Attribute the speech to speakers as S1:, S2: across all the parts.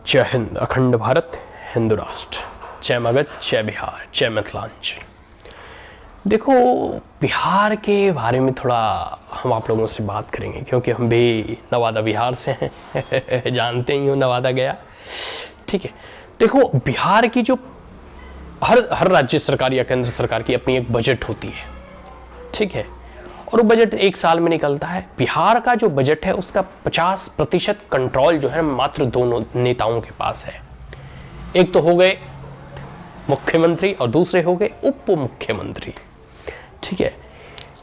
S1: जय हिंद, अखंड भारत, हिंदू राष्ट्र, जय मगध, जय बिहार, जय मिथिलांचल। देखो, बिहार के बारे में थोड़ा हम आप लोगों से बात करेंगे क्योंकि हम भी नवादा बिहार से हैं जानते ही हो, नवादा गया। ठीक है, देखो बिहार की जो हर राज्य सरकार या केंद्र सरकार की अपनी एक बजट होती है। ठीक है, और वो बजट एक साल में निकलता है। बिहार का जो बजट है उसका 50% कंट्रोल जो है मात्र दोनों नेताओं के पास है। एक तो हो गए मुख्यमंत्री और दूसरे हो गए उप मुख्यमंत्री। ठीक है,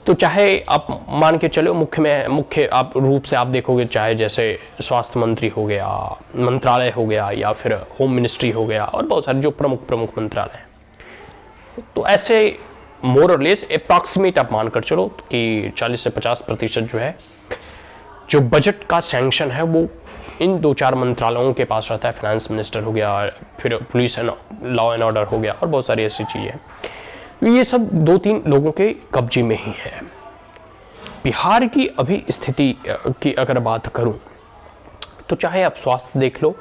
S1: तो चाहे आप मान के चलो मुख्य आप रूप से आप देखोगे, चाहे जैसे स्वास्थ्य मंत्री हो गया, मंत्रालय हो गया, या फिर होम मिनिस्ट्री हो गया, और बहुत सारे जो प्रमुख मंत्रालय हैं। तो ऐसे मोर और लेस अप्रॉक्सीमेट आप मानकर चलो कि 40 से 50% जो है जो बजट का सैंक्शन है वो इन 2-4 मंत्रालयों के पास रहता है। फाइनेंस मिनिस्टर हो गया, फिर police and law and order हो गया, और बहुत सारी ऐसी चीज़ें। ये सब 2-3 लोगों के कब्जे में ही है। बिहार की अभी स्थिति की अगर बात करूं तो चाहे आप स्वास्थ्य देख लो,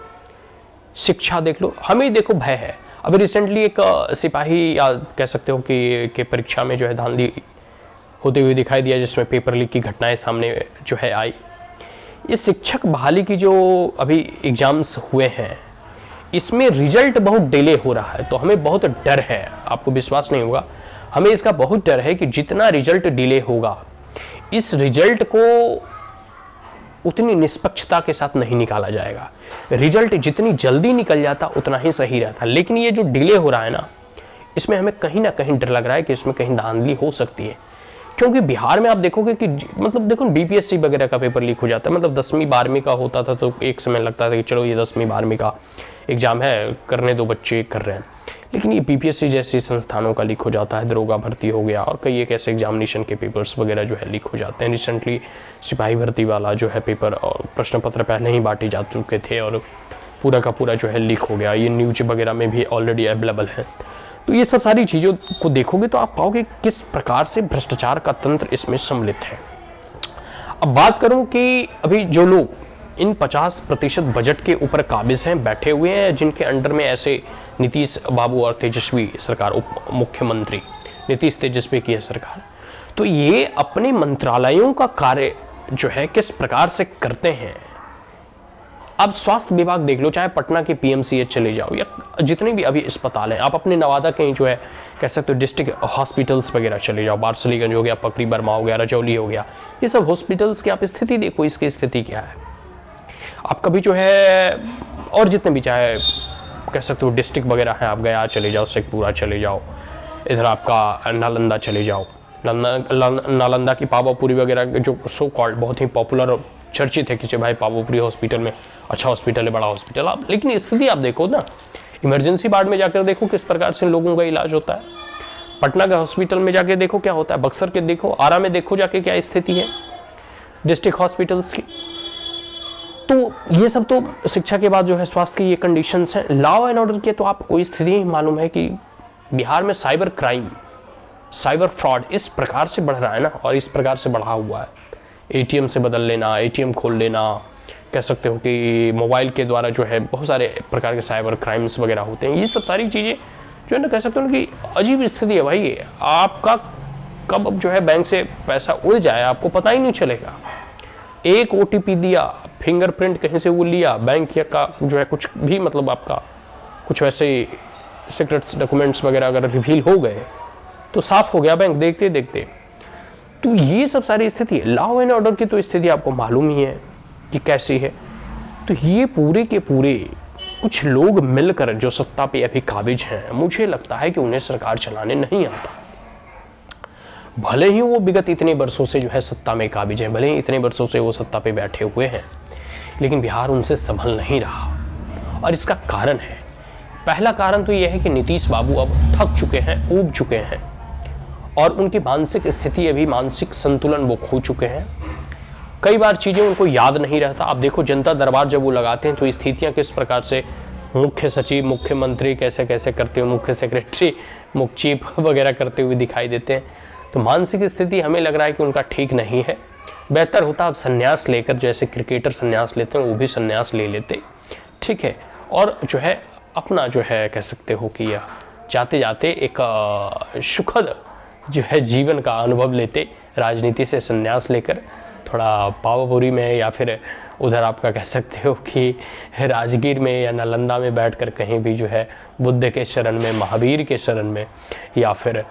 S1: शिक्षा देख लो, हमें देखो भय है। अभी रिसेंटली एक सिपाही या कह सकते हो कि परीक्षा में जो है धांधली होते हुए दिखाई दिया, जिसमें पेपर लीक की घटनाएं सामने जो है आई। ये शिक्षक बहाली की जो अभी एग्जाम्स हुए हैं, इसमें रिजल्ट बहुत डिले हो रहा है। तो हमें बहुत डर है, आपको विश्वास नहीं होगा, हमें इसका बहुत डर है कि जितना रिजल्ट डिले होगा, इस रिजल्ट को उतनी निष्पक्षता के साथ नहीं निकाला जाएगा। रिजल्ट जितनी जल्दी निकल जाता उतना ही सही रहता। लेकिन ये जो डिले हो रहा है ना, इसमें हमें कहीं ना कहीं डर लग रहा है कि इसमें कहीं धांधली हो सकती है। क्योंकि बिहार में आप देखोगे कि मतलब देखो बीपीएससी वगैरह का पेपर लीक हो जाता है। मतलब 10वीं 12वीं का होता था तो एक समय लगता था कि चलो ये 10वीं 12वीं का एग्जाम है, करने दो, बच्चे कर रहे हैं। लेकिन ये बीपीएससी जैसी संस्थानों का लीक हो जाता है, दरोगा भर्ती हो गया, और कई एक ऐसे एग्जामिनेशन के पेपर्स वगैरह जो है लीक हो जाते हैं। रिसेंटली सिपाही भर्ती वाला जो है पेपर और प्रश्न पत्र पहले ही बांटे जा चुके थे और पूरा का पूरा जो है लीक हो गया। ये न्यूज वगैरह में भी ऑलरेडी अवेलेबल है। तो ये सब सारी चीज़ों को देखोगे तो आप पाओगे किस प्रकार से भ्रष्टाचार का तंत्र इसमें सम्मिलित है। अब बात करूं कि अभी जो लोग इन 50% बजट के ऊपर काबिज हैं, बैठे हुए हैं, जिनके अंडर में ऐसे नीतीश बाबू और तेजस्वी सरकार, उप मुख्यमंत्री नीतीश तेजस्वी की है सरकार, तो ये अपने मंत्रालयों का कार्य जो है किस प्रकार से करते हैं। अब स्वास्थ्य विभाग देख लो, चाहे पटना के पीएमसीएच चले जाओ या जितने भी अभी अस्पताल हैं, आप अपने नवादा के जो है कह सकते हो डिस्ट्रिक्ट हॉस्पिटल्स वगैरह चले जाओ, बारसलीगंज हो गया, पकड़ी बर्मा हो गया, रजौली हो गया, ये सब हॉस्पिटल्स की आप स्थिति देखो, इसकी स्थिति क्या है। आप कभी जो है और जितने भी चाहे कह सकते हो डिस्ट्रिक्ट वगैरह हैं, आप गया चले जाओ, शेखपुरा चले जाओ, इधर आपका नालंदा चले जाओ, नालंदा की पावापुरी वगैरह जो सो कॉल्ड बहुत ही पॉपुलर चर्चित है कि भाई पावापुरी हॉस्पिटल में अच्छा हॉस्पिटल है, बड़ा हॉस्पिटल। आप लेकिन स्थिति आप देखो ना, इमरजेंसी वार्ड में जाकर देखो किस प्रकार से लोगों का इलाज होता है। पटना के हॉस्पिटल में जाके देखो क्या होता है, बक्सर के देखो, आरा में देखो जाके क्या स्थिति है डिस्ट्रिक्ट हॉस्पिटल्स की। तो ये सब तो शिक्षा के बाद जो है स्वास्थ्य की ये कंडीशंस हैं। लॉ एंड ऑर्डर की तो आपको कोई स्थिति ही मालूम है कि बिहार में साइबर क्राइम, साइबर फ्रॉड इस प्रकार से बढ़ रहा है ना, और इस प्रकार से बढ़ा हुआ है। एटीएम से बदल लेना, एटीएम खोल लेना, कह सकते हो कि मोबाइल के द्वारा जो है बहुत सारे प्रकार के साइबर क्राइम्स वगैरह होते हैं। ये सब सारी चीज़ें जो है ना, कह सकते हो कि अजीब स्थिति है भाई। आपका कब जो है बैंक से पैसा उड़ जाए आपको पता ही नहीं चलेगा। एक ओटीपी दिया, फिंगरप्रिंट कहीं से वो लिया, बैंक का जो है कुछ भी मतलब आपका कुछ वैसे सीक्रेट्स डॉक्यूमेंट्स वगैरह अगर रिवील हो गए तो साफ हो गया बैंक देखते देखते। तो ये सब सारी स्थिति है। लॉ एंड ऑर्डर की तो स्थिति आपको मालूम ही है कि कैसी है। तो ये पूरे के पूरे कुछ लोग मिलकर जो सत्ता पे अभी काबिज हैं, मुझे लगता है कि उन्हें सरकार चलाने नहीं आता। भले ही वो विगत इतने वर्षों से जो है सत्ता में काबिज हैं, भले ही इतने वर्षों से वो सत्ता पे बैठे हुए हैं, लेकिन बिहार उनसे संभल नहीं रहा। और इसका कारण है, पहला कारण तो यह है कि नीतीश बाबू अब थक चुके हैं, ऊब चुके हैं, और उनकी मानसिक स्थिति अभी, मानसिक संतुलन वो खो चुके हैं। कई बार चीज़ें उनको याद नहीं रहता। आप देखो जनता दरबार जब वो लगाते हैं तो स्थितियाँ किस प्रकार से, मुख्य सचिव, मुख्यमंत्री कैसे कैसे करते हुए, मुख्य सेक्रेटरी, मुख्य चीफ वगैरह करते हुए दिखाई देते हैं। तो मानसिक स्थिति हमें लग रहा है कि उनका ठीक नहीं है। बेहतर होता अब संन्यास लेकर, जैसे क्रिकेटर संन्यास लेते हैं वो भी संन्यास ले लेते, ठीक है, और जो है अपना जो है कह सकते हो कि जाते जाते एक सुखद जो है जीवन का अनुभव लेते, राजनीति से संन्यास लेकर थोड़ा पावापुरी में या फिर उधर आपका कह सकते हो कि राजगीर में या नालंदा में बैठकर कहीं भी जो है बुद्ध के शरण में, महावीर के शरण में, या फिर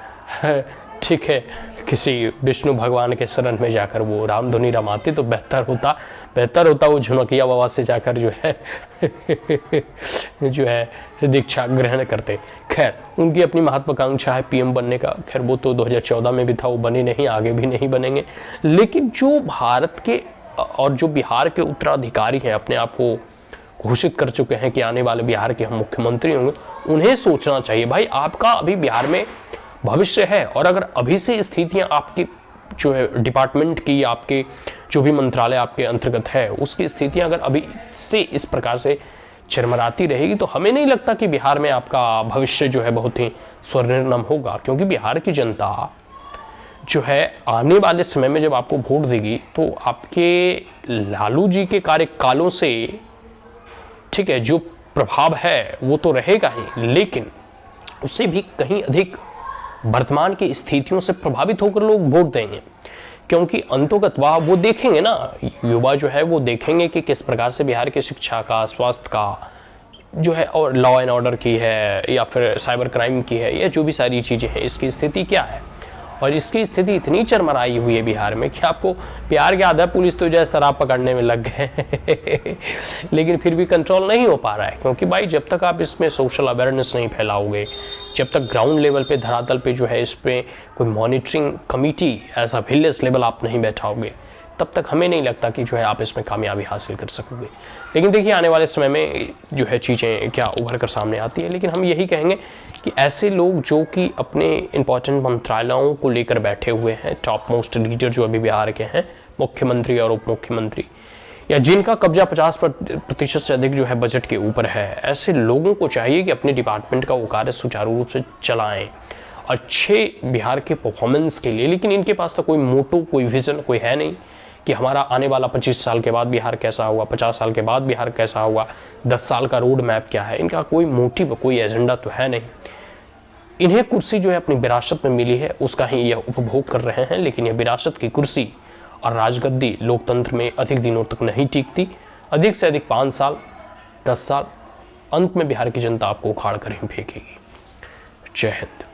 S1: ठीक है किसी विष्णु भगवान के शरण में जाकर वो रामधुनी रमाते तो बेहतर होता वो झुनकिया बाबा से जाकर जो है दीक्षा ग्रहण करते। खैर, उनकी अपनी महत्वाकांक्षा है पीएम बनने का। खैर वो तो 2014 में भी था, वो बने नहीं, आगे भी नहीं बनेंगे। लेकिन जो भारत के और जो बिहार के उत्तराधिकारी हैं, अपने आप को घोषित कर चुके हैं कि आने वाले बिहार के हम मुख्यमंत्री होंगे, उन्हें सोचना चाहिए भाई आपका अभी बिहार में भविष्य है। और अगर अभी से स्थितियां आपकी जो है डिपार्टमेंट की, आपके जो भी मंत्रालय आपके अंतर्गत है, उसकी स्थितियां अगर अभी से इस प्रकार से चरमराती रहेगी तो हमें नहीं लगता कि बिहार में आपका भविष्य जो है बहुत ही स्वर्णिम होगा। क्योंकि बिहार की जनता जो है आने वाले समय में जब आपको वोट देगी तो आपके लालू जी के कार्यकालों से ठीक है जो प्रभाव है वो तो रहेगा ही, लेकिन उससे भी कहीं अधिक वर्तमान की स्थितियों से प्रभावित होकर लोग वोट देंगे। क्योंकि अंतोगत वो देखेंगे ना, युवा जो है वो देखेंगे कि किस प्रकार से बिहार की शिक्षा का, स्वास्थ्य का जो है और लॉ एंड ऑर्डर की है या फिर साइबर क्राइम की है, या जो भी सारी चीज़ें हैं, इसकी स्थिति क्या है। और इसकी स्थिति इतनी चरमराई हुई है बिहार में कि आपको प्यार के आधा पुलिस तो जो है शराब पकड़ने में लग गए लेकिन फिर भी कंट्रोल नहीं हो पा रहा है। क्योंकि भाई जब तक आप इसमें सोशल अवेयरनेस नहीं फैलाओगे, जब तक ग्राउंड लेवल पे, धरातल पे जो है इस पर कोई मॉनिटरिंग कमेटी ऐसा विलेज लेवल आप नहीं बैठाओगे, तब तक हमें नहीं लगता कि जो है आप इसमें कामयाबी हासिल कर सकोगे। लेकिन देखिए आने वाले समय में जो है चीज़ें क्या उभर कर सामने आती है। लेकिन हम यही कहेंगे कि ऐसे लोग जो कि अपने इंपॉर्टेंट मंत्रालयों को लेकर बैठे हुए हैं, टॉप मोस्ट लीडर जो अभी बिहार के हैं, मुख्यमंत्री और उप मुख्यमंत्री, या जिनका कब्जा 50% से अधिक जो है बजट के ऊपर है, ऐसे लोगों को चाहिए कि अपने डिपार्टमेंट का वो कार्य सुचारू रूप से चलाएं अच्छे बिहार के परफॉर्मेंस के लिए। लेकिन इनके पास तो कोई मोटो, कोई विजन, कोई है नहीं कि हमारा आने वाला 25 साल के बाद बिहार कैसा हुआ, 50 साल के बाद बिहार कैसा हुआ, 10 साल का रोड मैप क्या है। इनका कोई मोटिव, कोई एजेंडा तो है नहीं। इन्हें कुर्सी जो है अपनी विरासत में मिली है, उसका ही यह उपभोग कर रहे हैं। लेकिन यह विरासत की कुर्सी और राजगद्दी लोकतंत्र में अधिक दिनों तक नहीं टिकती। अधिक से अधिक 5 साल, 10 साल, अंत में बिहार की जनता आपको उखाड़ कर ही फेंकेगी। जय हिंद।